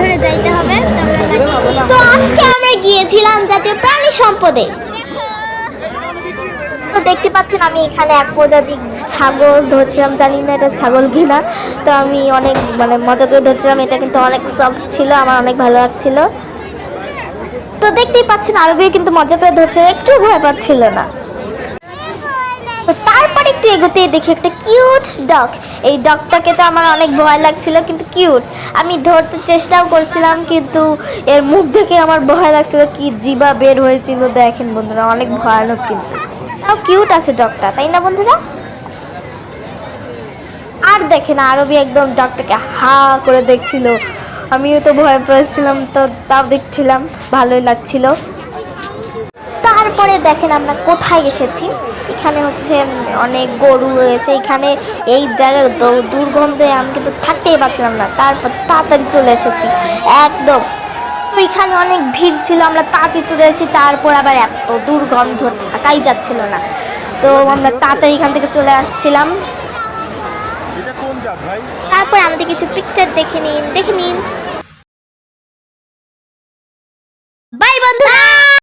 ধরে যাইতে হবে। তো আজকে আমরা গিয়েছিলাম জাতীয় প্রাণী সম্পদে। তো দেখতে পাচ্ছেন আমি এখানে এক প্রজাতির ছাগল ধরছিলাম, জানি না এটা ছাগল কিনা। তো আমি অনেক মজা করে ধরছিলাম, এটা কিন্তু অনেক সফট ছিল, আমার অনেক ভালো লাগছিল। তো দেখতেই পাচ্ছেন আরবিও কিন্তু মজা করে ধরছে, একটু ভয় পাচ্ছিল না। তো তারপর একটু এগোতেই দেখি একটা কিউট ডগ। এই ডগটাকে তো আমার অনেক ভয় লাগছিল, কিন্তু কিউট। আমি ধরতে চেষ্টাও করছিলাম, কিন্তু এর মুখ দেখে আমার ভয় লাগছিল, কি জিবা বের হয়েছিল দেখেন বন্ধুরা, অনেক ভয়ানক। কিন্তু তাও কিউট আছে ডগটা, তাই না বন্ধুরা? আর দেখেন আরবি একদম ডগটাকে হা করে দেখছিল, আমিও তো ভয় পেয়েছিলাম, তো তাও দেখছিলাম, ভালোই লাগছিল। তারপরে দেখেন আমরা কোথায় এসেছি, এখানে হচ্ছে অনেক গরু রয়েছে এখানে। এই জায়গার দুর্গন্ধে আমি কিন্তু থাকতেই পারছিলাম না, তারপর তাড়াতাড়ি চলে এসেছি একদম। তো এখানে অনেক ভিড় ছিল, আমরা তাড়াতাড়ি চলে এসেছি, তারপর আবার এত দুর্গন্ধ থাকাই যাচ্ছিল না, তো আমরা তাড়াতাড়ি এখান থেকে চলে আসছিলাম। তারপর আমাদের কিছু পিকচার দেখে নিন।